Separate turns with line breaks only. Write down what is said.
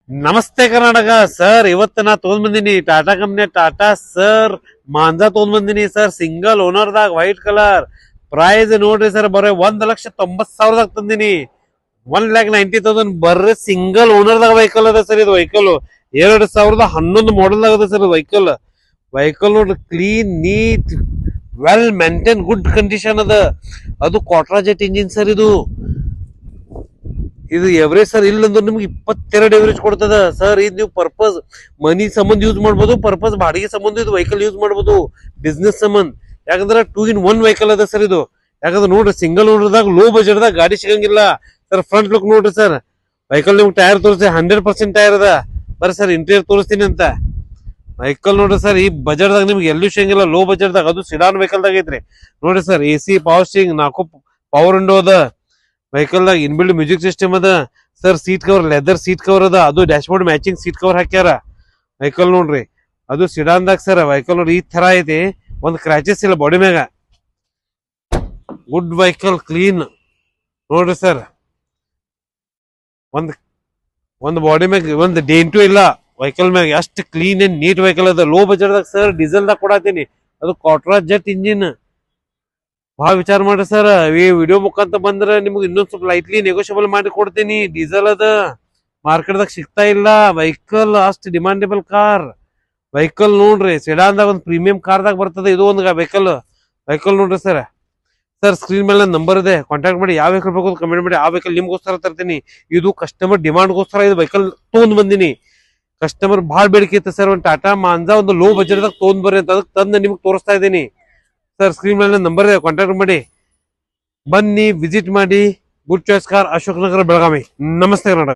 ನಮಸ್ತೆ ಕರ್ನಾಟಕ ಸರ್. ಇವತ್ತು ನಾ ತಗೊಂಡ್ ಬಂದಿನಿ ಟಾಟಾ ಕಂಪ್ನಿ ಟಾಟಾ ಸರ್ ಮಾಂಜಾ ತಗೊಂಡ್ ಬಂದಿನಿ ಸರ್. ಸಿಂಗಲ್ ಓನರ್ ದಾಗ ವೈಟ್ ಕಲರ್. ಪ್ರೈಸ್ ನೋಡ್ರಿ ಸರ್, ಬರೀ 1,90,000 ತಂದಿನಿ. 1,90,000 ಬರ್ರಿ ಸಿಂಗಲ್ ಓನರ್ ದಾಗ ವೆಹಿಕಲ್ ಅದ ಸರ್. ಇದು ವೆಹಿಕಲ್ 2011 ಮಾಡಲ್ ಆಗದ ಸರ್. ವೆಹಿಕಲ್ ನೋಡ್ರಿ, clean, neat, well maintain, good condition ಅದ. ಅದು ಕ್ವಾಟ್ರಾ ಜೆಟ್ ಇಂಜಿನ್ ಸರ್. ಇದು ಎವರೇಜ್ ಸರ್. ಇಲ್ಲಂದ್ರೆ ನಿಮ್ಗೆ 22 ಎವರೇಜ್ ಕೊಡ್ತದ ಸರ್. ಇದು ನೀವು ಪರ್ಪಸ್ ಮನಿ ಸಂಬಂಧ ಯೂಸ್ ಮಾಡ್ಬೋದು, ಪರ್ಪಸ್ ಬಾಡಿಗೆ ಸಂಬಂಧ ಇದು ವೆಹಿಕಲ್ ಯೂಸ್ ಮಾಡ್ಬೋದು, ಬಿಸ್ನೆಸ್ ಸಂಬಂಧ. ಯಾಕಂದ್ರೆ 2-in-1 ವೆಹಿಕಲ್ ಅದ ಸರ್ ಇದು. ಯಾಕಂದ್ರೆ ನೋಡ್ರಿ, ಸಿಂಗಲ್ ಓನರ್ದಾಗ ಲೋ ಬಜೆಟ್ ದಾಗ ಗಾಡಿ ಸಿಗಂಗಿಲ್ಲ ಸರ್. ಫ್ರಂಟ್ ಲುಕ್ ನೋಡ್ರಿ ಸರ್. ವೆಹಿಕಲ್ ನಿಮ್ಗೆ ಟೈರ್ ತೋರಿಸ್ತೀನಿ, 100% ಟೈರ್ ಅದ. ಬರ್ರಿ ಸರ್, ಇಂಟೀರಿಯರ್ ತೋರಿಸ್ತೀನಿ ಅಂತ. ವೆಹಿಕಲ್ ನೋಡ್ರಿ ಸರ್, ಈ ಬಜೆಟ್ ದಾಗ ನಿಮ್ಗೆ ಎಲ್ಲೂ ಸಿಗಂಗಿಲ್ಲ, ಲೋ ಬಜೆಟ್ ದಾಗ. ಅದು ಸಿಡಾನ್ ವೆಹಿಕಲ್ ದಾಗ ಐತ್ರಿ. ನೋಡ್ರಿ sir, AC, power steering, 4 power window ಅದ. ವೆಹಿಕಲ್ ದಾಗ ಇನ್ಬಿಲ್ಡ್ ಮ್ಯೂಸಿಕ್ ಸಿಸ್ಟಮ್ ಅದ sir. Seat cover leather seat cover ಅದ. ಅದು dash board matching seat cover ಹಾಕ್ಯಾರ. ವೆಹಿಕಲ್ ನೋಡ್ರಿ, ಅದು ಸಿಡಾನ್ ದಾಗ ಸರ್. ವೆಹಿಕಲ್ ನೋಡ್ರಿ ಈ ತರ ಐತಿ, ಒಂದ್ ಕ್ರಾಚಸ್ ಇಲ್ಲ ಬಾಡಿ ಮ್ಯಾಗ. ಗುಡ್ ವೆಹಿಕಲ್, ಕ್ಲೀನ್ ನೋಡ್ರಿ ಸರ್. ಒಂದ್ ಬಾಡಿ ಮ್ಯಾಗ ಒಂದ್ ಡೆಂಟು ಇಲ್ಲ ವೆಹಿಕಲ್ ಮ್ಯಾಗ. ಅಷ್ಟು ಕ್ಲೀನ್ ಅಂಡ್ ನೀಟ್ ವೆಹಿಕಲ್ ಅದ. ಲೋ ಬಜೆಟ್ ದಾಗ ಸರ್, ಡೀಸೆಲ್ ದಾಗ ಕೊಡತೀನಿ. ಅದು ಕ್ವಾಟ್ರಾ ಜೆಟ್ ಇಂಜಿನ್. ಬಹಳ ವಿಚಾರ ಮಾಡ್ರಿ ಸರ್. ಈ ವಿಡಿಯೋ ಮುಖಾಂತರ ಬಂದ್ರೆ ನಿಮ್ಗೆ ಇನ್ನೊಂದ್ ಸ್ವಲ್ಪ ಲೈಟ್ಲಿ ನೆಗೋಷಿಯಬಲ್ ಮಾಡಿ ಕೊಡ್ತೀನಿ. ಡೀಸೆಲ್ ಅದ, ಮಾರ್ಕೆಟ್ ದಾಗ ಸಿಗ್ತಾ ಇಲ್ಲ ವೆಹಿಕಲ್. ಅಷ್ಟು ಡಿಮಾಂಡೇಬಲ್ ಕಾರ್ ವೆಹಿಕಲ್ ನೋಡ್ರಿ. ಸೆಡಾನ್ ದಾಗ ಒಂದು ಪ್ರೀಮಿಯಂ ಕಾರ್ ದಾಗ ಬರ್ತದೆ ಇದು ಒಂದು ವೆಹಿಕಲ್ ನೋಡ್ರಿ ಸರ್. ಸ್ಕ್ರೀನ್ ಮೇಲೆ ನಂಬರ್ ಇದೆ, ಕಾಂಟ್ಯಾಕ್ಟ್ ಮಾಡಿ. ಯಾವ ವೆಹಿಕಲ್ ಬೇಕು ಕಮೆಂಟ್ ಮಾಡಿ. ಆ ವೆಹಿಕಲ್ ನಿಮ್ಗೋಸ್ಕರ ತರ್ತೀನಿ. ಇದು ಕಸ್ಟಮರ್ ಡಿಮಾಂಡ್ಗೋಸ್ಕರ ಇದು ವೆಹಿಕಲ್ ತಗೊಂಡ್ ಬಂದಿನಿ. ಕಸ್ಟಮರ್ ಬಹಳ ಬೇಡಿಕೆ ಇತ್ತು ಸರ್, ಒಂದು ಟಾಟಾ ಮಾಂಜಾ ಒಂದು ಲೋ ಬಜೆಟ್ ದಾಗ ತಗೊಂಡ್ ಬರ್ರಿ ಅಂತ. ಅದಕ್ಕೆ ತಂದು ನಿಮ್ಗೆ ತೋರಿಸ್ತಾ ಇದ್ದೀನಿ ಸರ್. ಸ್ಕ್ರೀನ್ ಮೇಲೆ ನಂಬರ್ ಇದೆ, ಕಾಂಟ್ಯಾಕ್ಟ್ ಮಾಡಿ. ಬನ್ನಿ, ವಿಸಿಟ್ ಮಾಡಿ. Good choice car, Ashok Nagar, Belagavi. ನಮಸ್ತೆ ಕರ್ನಾಟಕ.